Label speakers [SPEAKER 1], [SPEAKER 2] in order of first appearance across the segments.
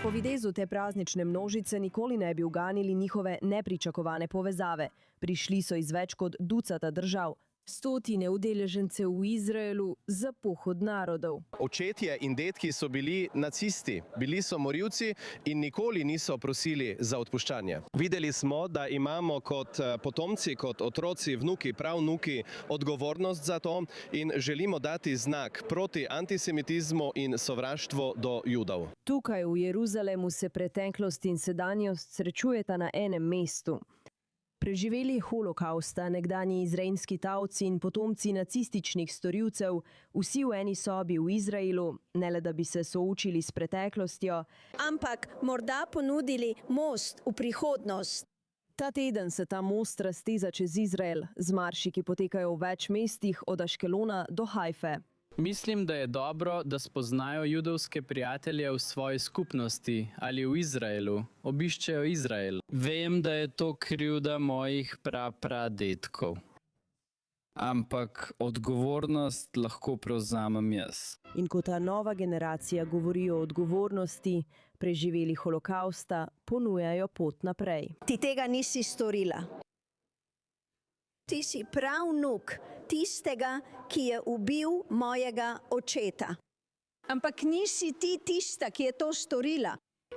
[SPEAKER 1] Po videzu te praznične množice nikoli ne bi uganili njihove nepričakovane povezave. Prišli so iz več kot ducata držav. Stotine udeležencev v Izraelu za pohod narodov.
[SPEAKER 2] Očetje in detki so bili nacisti, bili so morilci in nikoli niso prosili za odpuščanje. Videli smo, da imamo kot potomci, kot otroci, vnuki, pravnuki odgovornost za to in želimo dati znak proti antisemitizmu in sovraštvu do Judov.
[SPEAKER 1] Tukaj v Jeruzalemu se preteklost in sedanjost srečujeta na enem mestu. Preživeli holokausta, nekdanji izraelski tavci in potomci nacističnih storilcev, vsi v eni sobi v Izraelu, ne le da bi se soočili s preteklostjo,
[SPEAKER 3] ampak morda ponudili most v prihodnost.
[SPEAKER 1] Ta teden se ta most razteza čez Izrael, z marši, ki potekajo v več mestih od Aškelona do Hajfe.
[SPEAKER 4] Mislim, da je dobro, da spoznajo judovske prijatelje v svoji skupnosti ali v Izraelu, obiščejo Izrael. Vem, da je to krivda mojih prapradetkov. Ampak odgovornost lahko prevzamem jaz.
[SPEAKER 1] In ko ta nova generacija govori o odgovornosti, preživeli holokausta, ponujajo pot naprej.
[SPEAKER 3] Ti tega nisi storila. Ti si pravnuk tistega, ki je ubil mojega očeta. Ampak nisi ti tista, ki je to storila.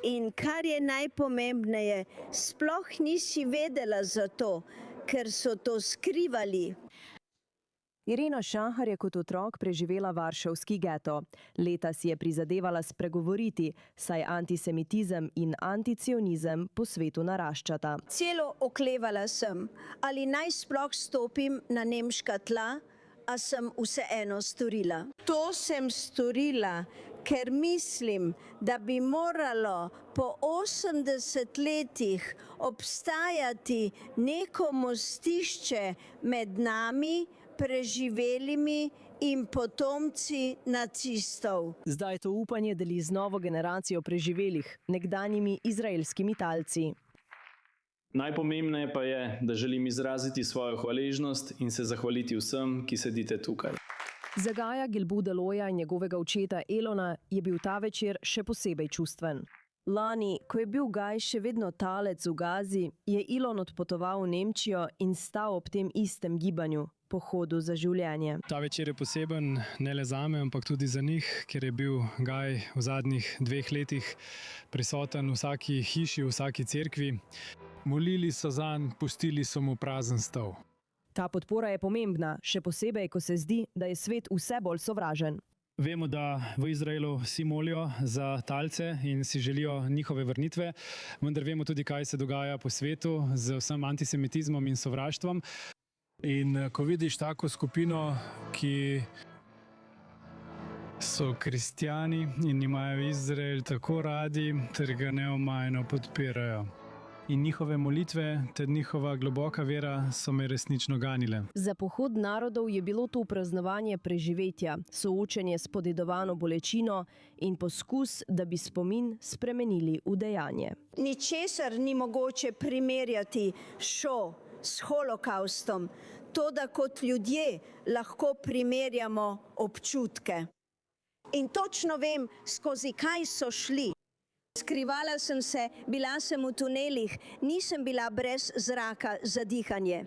[SPEAKER 3] In kar je najpomembneje, sploh nisi vedela za to, ker so to skrivali.
[SPEAKER 1] Irena Šanhar je kot otrok preživela varšavski geto. Leta si je prizadevala spregovoriti, saj antisemitizem in anticionizem po svetu naraščata.
[SPEAKER 3] Celo oklevala sem, ali naj sploh stopim na nemška tla, a sem vseeno storila. To sem storila, ker mislim, da bi moralo po 80 letih obstajati neko mostišče med nami, preživelimi in potomci nacistov.
[SPEAKER 1] Zdaj to upanje deli z novo generacijo preživelih, nekdanjimi izraelskimi talci.
[SPEAKER 5] Najpomembneje pa je, da želim izraziti svojo hvaležnost in se zahvaliti vsem, ki sedite tukaj.
[SPEAKER 1] Za Gaja Gilbudeloja in njegovega očeta Elona je bil ta večer še posebej čustven. Lani, ko je bil Gaj še vedno talec v Gazi, je Elon odpotoval v Nemčijo in stal ob tem istem gibanju, pohodu za življenje.
[SPEAKER 6] Ta večer je poseben ne le zame, ampak tudi za njih, ker je bil Gaj v zadnjih 2 letih prisoten v vsaki hiši, v vsaki cerkvi. Molili so zanj, pustili so mu prazen stol.
[SPEAKER 1] Ta podpora je pomembna, še posebej, ko se zdi, da je svet vse bolj sovražen.
[SPEAKER 6] Vemo, da v Izraelu vsi molijo za talce in si želijo njihove vrnitve, vendar vemo tudi, kaj se dogaja po svetu z vsem antisemitizmom in sovraštvom. In ko vidiš tako skupino, ki so kristjani in imajo Izrael tako radi, ter ga neomajno podpirajo. In njihove molitve, ter njihova globoka vera so me resnično ganile.
[SPEAKER 1] Za pohod narodov je bilo to praznovanje preživetja, soočenje s podedovano bolečino in poskus, da bi spomin spremenili v dejanje.
[SPEAKER 3] Ničesar ni mogoče primerjati s holokaustom, to, da kot ljudje lahko primerjamo občutke. In točno vem, skozi kaj so šli. Skrivala sem se, bila sem v tunelih, nisem bila brez zraka za dihanje.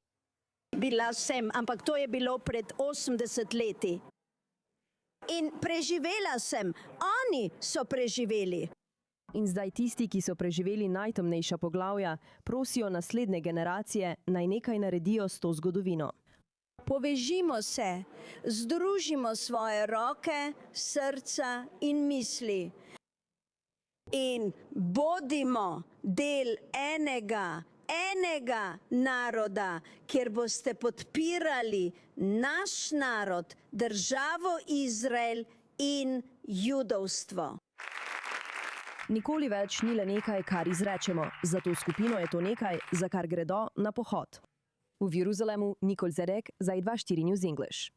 [SPEAKER 3] Bila sem, ampak to je bilo pred 80 leti. In preživela sem, oni so preživeli.
[SPEAKER 1] In zdaj tisti, ki so preživeli najtemnejša poglavja, prosijo naslednje generacije, naj nekaj naredijo s to zgodovino.
[SPEAKER 3] Povežimo se, združimo svoje roke, srca in misli. In bodimo del enega naroda, kjer boste podpirali naš narod, državo Izrael in judovstvo.
[SPEAKER 1] Nikoli več ni le nekaj, kar izrečemo. Za to skupino je to nekaj, za kar gredo na pohod. V Jeruzalemu Nicole Zedek za i24 News English.